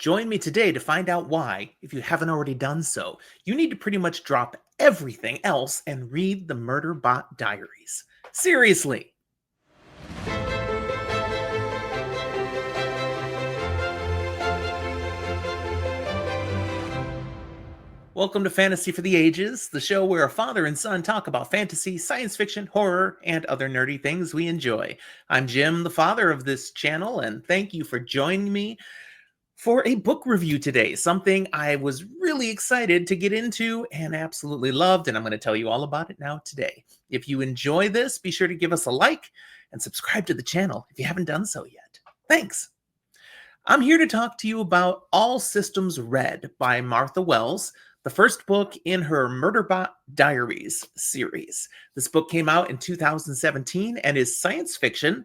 Join me today to find out why, if you haven't already done so, you need to pretty much drop everything else and read the Murderbot Diaries. Seriously! Welcome to Fantasy for the Ages, the show where a father and son talk about fantasy, science fiction, horror, and other nerdy things we enjoy. I'm Jim, the father of this channel, and thank you for joining me for a book review today, something I was really excited to get into and absolutely loved, and I'm going to tell you all about it now today. If you enjoy this, be sure to give us a like and subscribe to the channel if you haven't done so yet. Thanks! I'm here to talk to you about All Systems Red by Martha Wells, the first book in her Murderbot Diaries series. This book came out in 2017 and is science fiction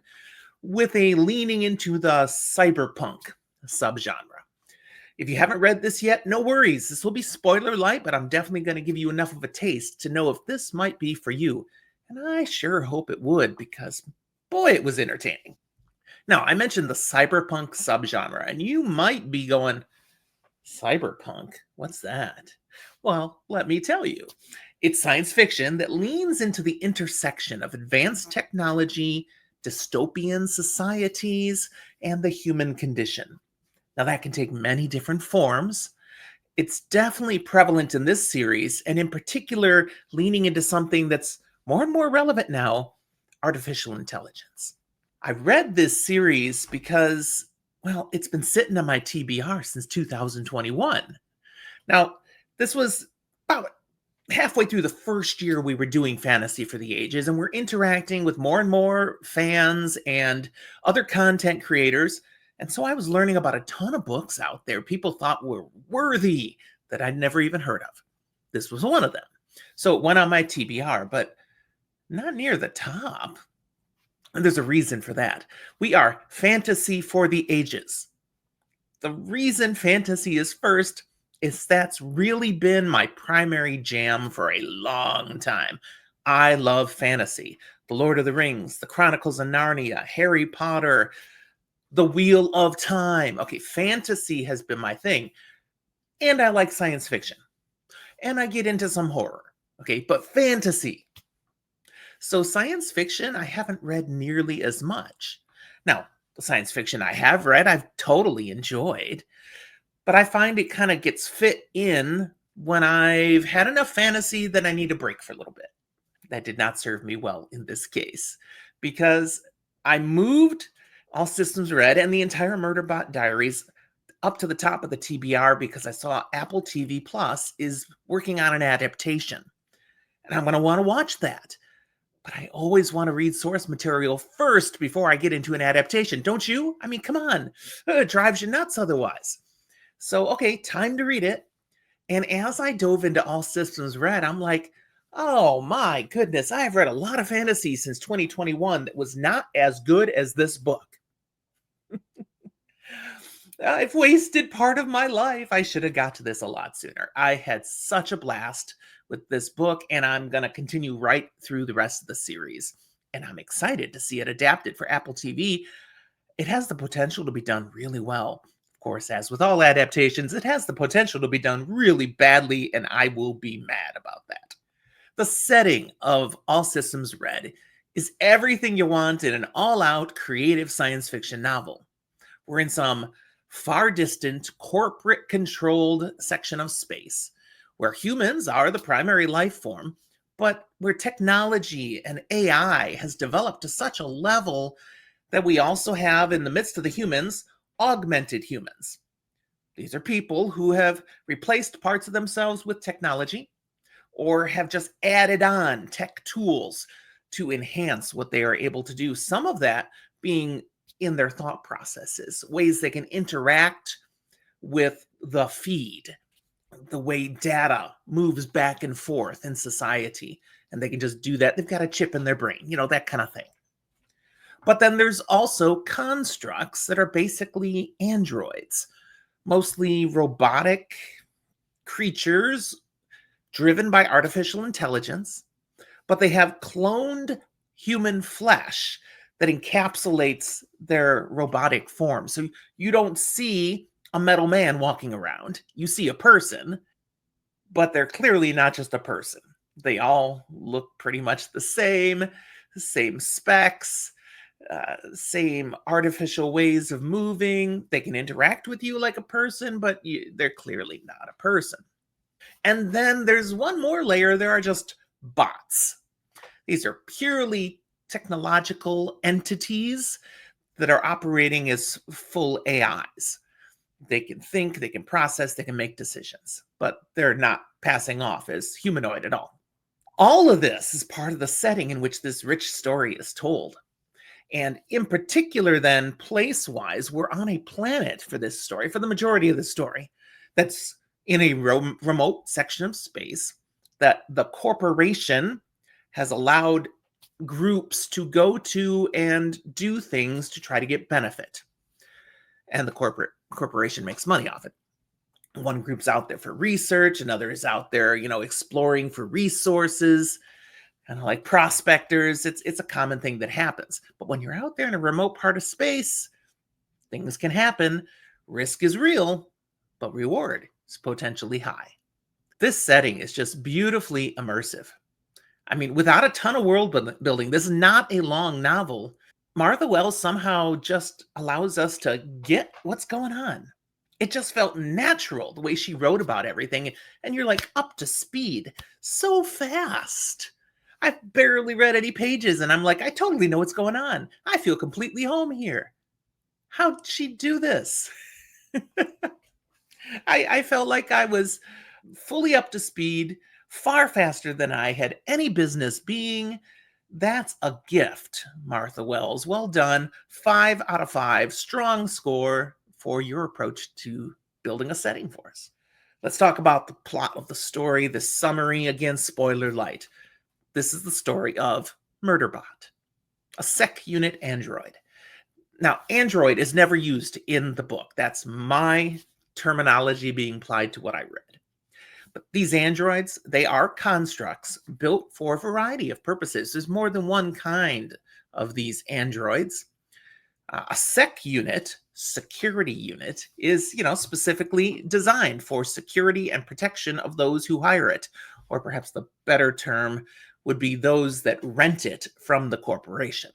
with a leaning into the cyberpunk subgenre. If you haven't read this yet, no worries. This will be spoiler light, but I'm definitely going to give you enough of a taste to know if this might be for you. And I sure hope it would, because boy, it was entertaining. Now, I mentioned the cyberpunk subgenre, and you might be going, cyberpunk? What's that? Well, let me tell you. It's science fiction that leans into the intersection of advanced technology, dystopian societies, and the human condition. Now, that can take many different forms. It's definitely prevalent in this series, and in particular, leaning into something that's more and more relevant now, artificial intelligence. I read this series because, well, it's been sitting on my TBR since 2021. Now, this was about halfway through the first year we were doing Fantasy for the Ages, and we're interacting with more and more fans and other content creators. And so I was learning about a ton of books out there people thought were worthy that I'd never even heard of. This was one of them. So it went on my TBR, but not near the top. And there's a reason for that. We are Fantasy for the Ages. The reason fantasy is first is that's really been my primary jam for a long time. I love fantasy. The Lord of the Rings, The Chronicles of Narnia, Harry Potter, The Wheel of Time. Okay, fantasy has been my thing. And I like science fiction. And I get into some horror. Okay, but fantasy. So science fiction, I haven't read nearly as much. Now, the science fiction I have read, I've totally enjoyed. But I find it kind of gets fit in when I've had enough fantasy that I need a break for a little bit. That did not serve me well in this case, because I moved All Systems Red and the entire Murderbot Diaries up to the top of the TBR because I saw Apple TV Plus is working on an adaptation. And I'm going to want to watch that. But I always want to read source material first before I get into an adaptation. Don't you? I mean, come on. It drives you nuts otherwise. So, okay, time to read it. And as I dove into All Systems Red, I'm like, oh my goodness, I have read a lot of fantasy since 2021 that was not as good as this book. I've wasted part of my life. I should have got to this a lot sooner. I had such a blast with this book, and I'm going to continue right through the rest of the series. And I'm excited to see it adapted for Apple TV. It has the potential to be done really well. Of course, as with all adaptations, it has the potential to be done really badly, and I will be mad about that. The setting of All Systems Red is everything you want in an all-out creative science fiction novel. We're in some far distant, corporate-controlled section of space where humans are the primary life form, but where technology and AI has developed to such a level that we also have, in the midst of the humans, augmented humans. These are people who have replaced parts of themselves with technology or have just added on tech tools to enhance what they are able to do. Some of that being in their thought processes, ways they can interact with the feed, the way data moves back and forth in society, and they can just do that. They've got a chip in their brain, that kind of thing. But then there's also constructs that are basically androids, mostly robotic creatures driven by artificial intelligence, but they have cloned human flesh that encapsulates their robotic form. So you don't see a metal man walking around. You see a person, but they're clearly not just a person. They all look pretty much the same specs, same artificial ways of moving. They can interact with you like a person, but they're clearly not a person. And then there's one more layer. There are just bots. These are purely technological entities that are operating as full AIs. They can think, they can process, they can make decisions, but they're not passing off as humanoid at all. All of this is part of the setting in which this rich story is told. And in particular, then, place wise, we're on a planet for this story, for the majority of the story, that's in a remote section of space that the corporation has allowed groups to go to and do things to try to get benefit. And the corporation makes money off it. One group's out there for research, another is out there, exploring for resources, kind of like prospectors. It's a common thing that happens. But when you're out there in a remote part of space, things can happen. Risk is real, but reward is potentially high. This setting is just beautifully immersive. I mean, without a ton of world building, this is not a long novel. Martha Wells somehow just allows us to get what's going on. It just felt natural the way she wrote about everything, and you're like up to speed so fast. I've barely read any pages, and I'm like, I totally know what's going on. I feel completely home here. How'd she do this? I felt like I was fully up to speed, far faster than I had any business being. That's a gift, Martha Wells. Well done. 5 out of 5. Strong score for your approach to building a setting for us. Let's talk about the plot of the story, the summary. Again, spoiler light. This is the story of Murderbot, a sec unit android. Now, android is never used in the book. That's my terminology being applied to what I read. But these androids, they are constructs built for a variety of purposes. There's more than one kind of these androids. A sec unit, security unit, is, specifically designed for security and protection of those who hire it. Or perhaps the better term would be those that rent it from the corporation.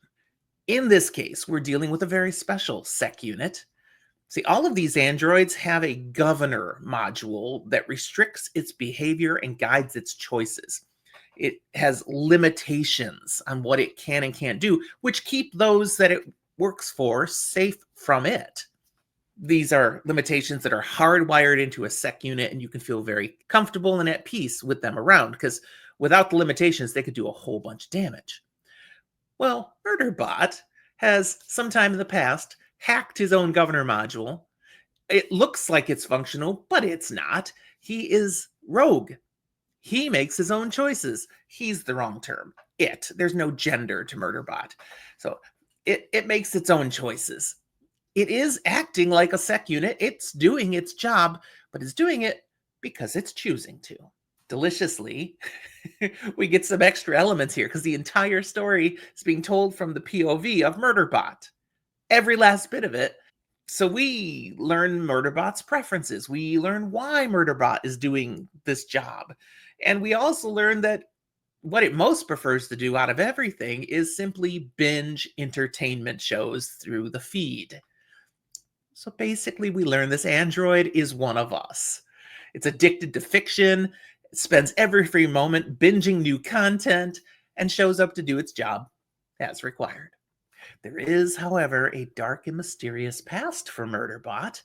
In this case, we're dealing with a very special sec unit. See, all of these androids have a governor module that restricts its behavior and guides its choices. It has limitations on what it can and can't do, which keep those that it works for safe from it. These are limitations that are hardwired into a sec unit, and you can feel very comfortable and at peace with them around, because without the limitations, they could do a whole bunch of damage. Well, Murderbot has, sometime in the past, hacked his own governor module. It looks like it's functional, but it's not. He is rogue. He makes his own choices. He's the wrong term. There's no gender to Murderbot. So it makes its own choices. It is acting like a sec unit. It's doing its job, but it's doing it because it's choosing to. Deliciously, we get some extra elements here because the entire story is being told from the POV of Murderbot. Every last bit of it. So we learn Murderbot's preferences. We learn why Murderbot is doing this job. And we also learn that what it most prefers to do out of everything is simply binge entertainment shows through the feed. So basically, we learn this android is one of us. It's addicted to fiction, spends every free moment binging new content, and shows up to do its job as required. There is, however, a dark and mysterious past for Murderbot.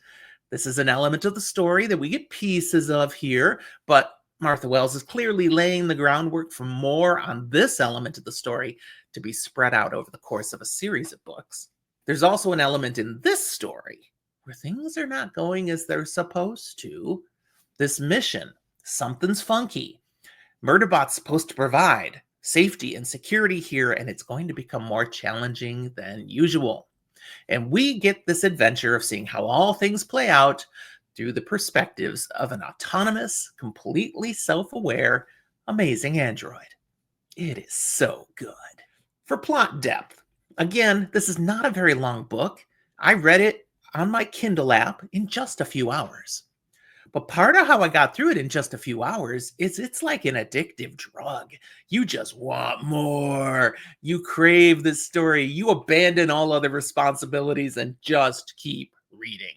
This is an element of the story that we get pieces of here, but Martha Wells is clearly laying the groundwork for more on this element of the story to be spread out over the course of a series of books. There's also an element in this story where things are not going as they're supposed to. This mission, something's funky. Murderbot's supposed to provide safety and security here, and it's going to become more challenging than usual. And we get this adventure of seeing how all things play out through the perspectives of an autonomous, completely self-aware, amazing android. It is so good. For plot depth, again, this is not a very long book. I read it. on my Kindle app in just a few hours. But part of how I got through it in just a few hours is it's like an addictive drug. You just want more. You crave this story. You abandon all other responsibilities and just keep reading.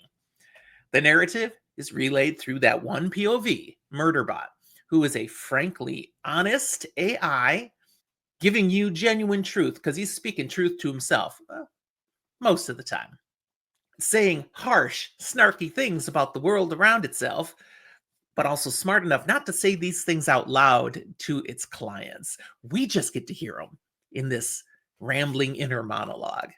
The narrative is relayed through that one POV, Murderbot, who is a frankly honest AI giving you genuine truth because he's speaking truth to himself most of the time, saying harsh, snarky things about the world around itself, but also smart enough not to say these things out loud to its clients. We just get to hear them in this rambling inner monologue.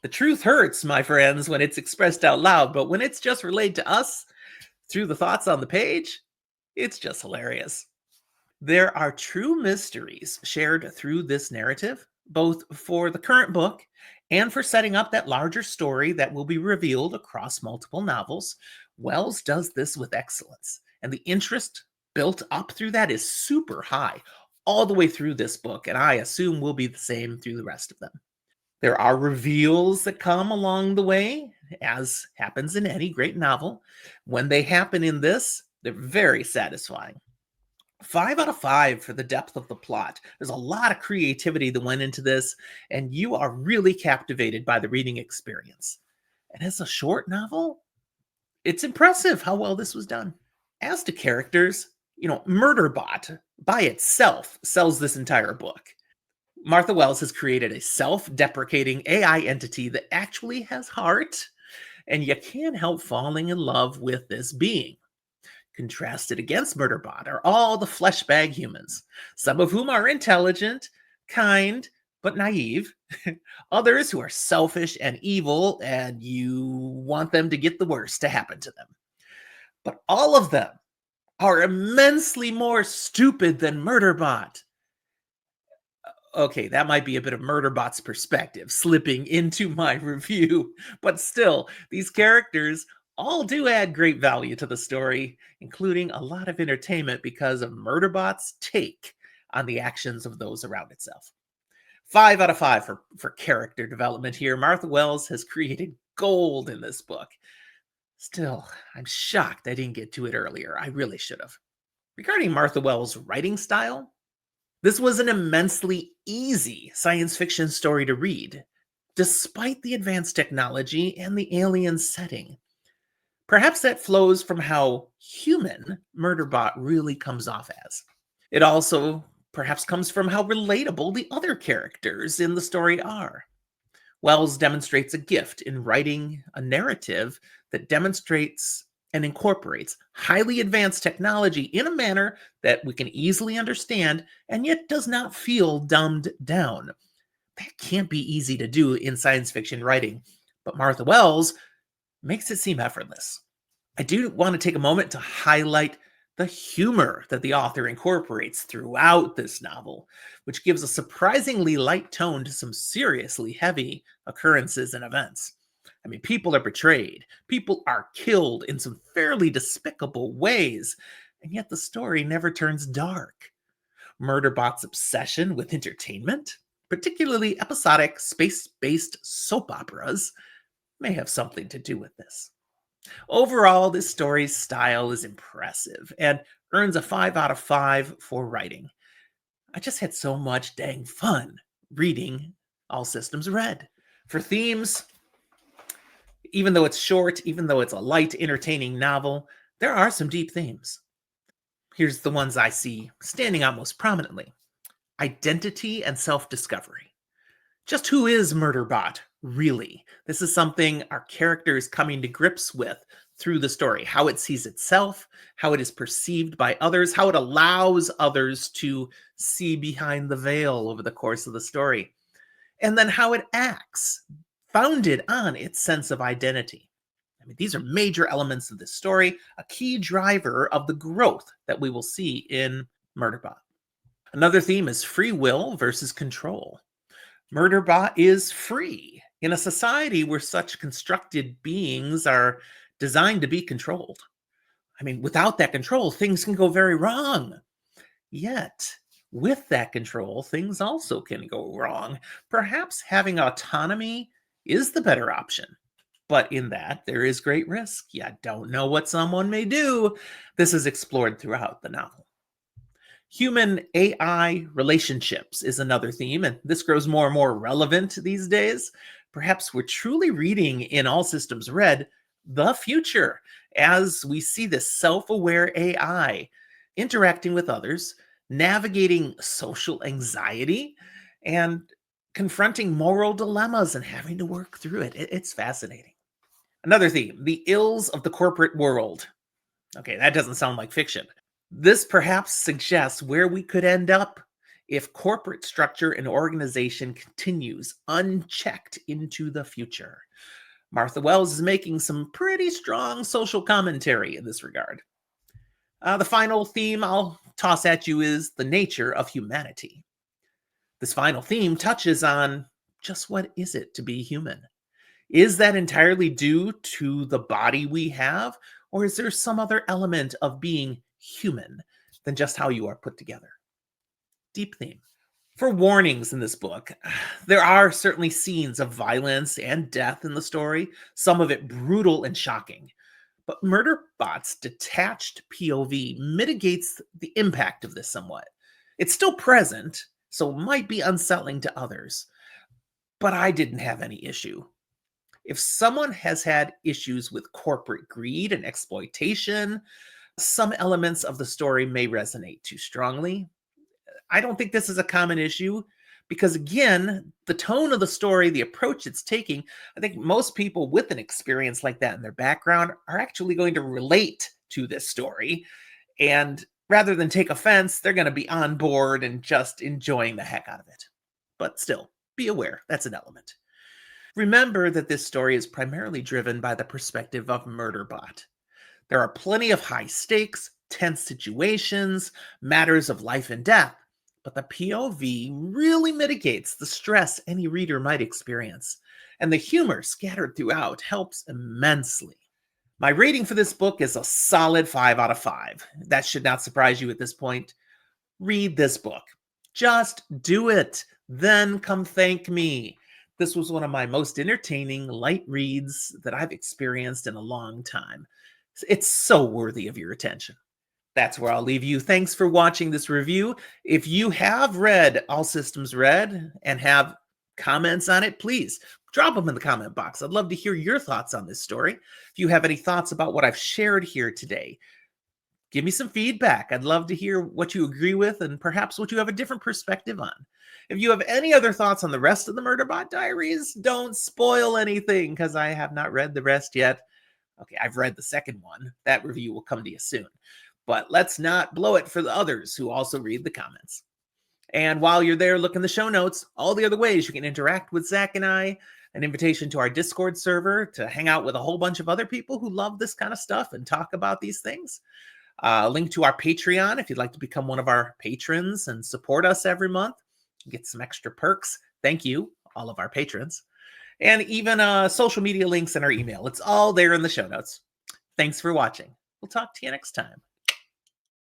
The truth hurts, my friends, when it's expressed out loud, but when it's just relayed to us through the thoughts on the page, it's just hilarious. There are true mysteries shared through this narrative, both for the current book and for setting up that larger story that will be revealed across multiple novels. Wells does this with excellence, and the interest built up through that is super high all the way through this book, and I assume will be the same through the rest of them. There are reveals that come along the way, as happens in any great novel. When they happen in this, they're very satisfying. 5 out of 5 for the depth of the plot. There's a lot of creativity that went into this, and you are really captivated by the reading experience. And as a short novel, it's impressive how well this was done. As to characters, Murderbot by itself sells this entire book. Martha Wells has created a self-deprecating AI entity that actually has heart, and you can't help falling in love with this being. Contrasted against Murderbot are all the flesh bag humans, some of whom are intelligent, kind, but naive, others who are selfish and evil, and you want them to get the worst to happen to them. But all of them are immensely more stupid than Murderbot. Okay, that might be a bit of Murderbot's perspective slipping into my review, but still, these characters all do add great value to the story, including a lot of entertainment because of Murderbot's take on the actions of those around itself. 5 out of 5 for character development here. Martha Wells has created gold in this book. Still, I'm shocked I didn't get to it earlier. I really should have. Regarding Martha Wells' writing style, this was an immensely easy science fiction story to read, despite the advanced technology and the alien setting. Perhaps that flows from how human Murderbot really comes off as. It also perhaps comes from how relatable the other characters in the story are. Wells demonstrates a gift in writing a narrative that demonstrates and incorporates highly advanced technology in a manner that we can easily understand and yet does not feel dumbed down. That can't be easy to do in science fiction writing, but Martha Wells makes it seem effortless. I do want to take a moment to highlight the humor that the author incorporates throughout this novel, which gives a surprisingly light tone to some seriously heavy occurrences and events. I mean, people are betrayed, people are killed in some fairly despicable ways, and yet the story never turns dark. Murderbot's obsession with entertainment, particularly episodic space-based soap operas, may have something to do with this. Overall, this story's style is impressive and earns a 5 out of 5 for writing. I just had so much dang fun reading All Systems Red. For themes, even though it's short, even though it's a light, entertaining novel, there are some deep themes. Here's the ones I see standing out most prominently: identity and self-discovery. Just who is Murderbot, really? This is something our character is coming to grips with through the story. How it sees itself, how it is perceived by others, how it allows others to see behind the veil over the course of the story. And then how it acts, founded on its sense of identity. I mean, these are major elements of this story, a key driver of the growth that we will see in Murderbot. Another theme is free will versus control. Murderbot is free in a society where such constructed beings are designed to be controlled. I mean, without that control, things can go very wrong. Yet, with that control, things also can go wrong. Perhaps having autonomy is the better option. But in that, there is great risk. You don't know what someone may do. This is explored throughout the novel. Human AI relationships is another theme, and this grows more and more relevant these days. Perhaps we're truly reading in All Systems Red the future as we see this self aware AI interacting with others, navigating social anxiety, and confronting moral dilemmas and having to work through it. It's fascinating. Another theme, the ills of the corporate world. Okay, that doesn't sound like fiction. This perhaps suggests where we could end up if corporate structure and organization continues unchecked into the future. Martha Wells is making some pretty strong social commentary in this regard. The final theme I'll toss at you is the nature of humanity. This final theme touches on just what is it to be human? Is that entirely due to the body we have, or is there some other element of being human than just how you are put together? Deep theme. For warnings in this book, there are certainly scenes of violence and death in the story, some of it brutal and shocking. But Murderbot's detached POV mitigates the impact of this somewhat. It's still present, so might be unsettling to others, but I didn't have any issue. If someone has had issues with corporate greed and exploitation, some elements of the story may resonate too strongly. I don't think this is a common issue because, again, the tone of the story, the approach it's taking, I think most people with an experience like that in their background are actually going to relate to this story. And rather than take offense, they're going to be on board and just enjoying the heck out of it. But still, be aware, that's an element. Remember that this story is primarily driven by the perspective of Murderbot. There are plenty of high stakes, tense situations, matters of life and death, but the POV really mitigates the stress any reader might experience, and the humor scattered throughout helps immensely. My rating for this book is a solid 5 out of 5. That should not surprise you at this point. Read this book. Just do it. Then come thank me. This was one of my most entertaining light reads that I've experienced in a long time. It's so worthy of your attention. That's where I'll leave you. Thanks for watching this review. If you have read All Systems Red and have comments on it, please drop them in the comment box. I'd love to hear your thoughts on this story. If you have any thoughts about what I've shared here today, give me some feedback. I'd love to hear what you agree with and perhaps what you have a different perspective on. If you have any other thoughts on the rest of the Murderbot Diaries, don't spoil anything because I have not read the rest yet. Okay, I've read the second one. That review will come to you soon. But let's not blow it for the others who also read the comments. And while you're there, look in the show notes, all the other ways you can interact with Zach and I, an invitation to our Discord server to hang out with a whole bunch of other people who love this kind of stuff and talk about these things. Link to our Patreon if you'd like to become one of our patrons and support us every month. Get some extra perks. Thank you, all of our patrons. And even social media links and our email. It's all there in the show notes. Thanks for watching. We'll talk to you next time.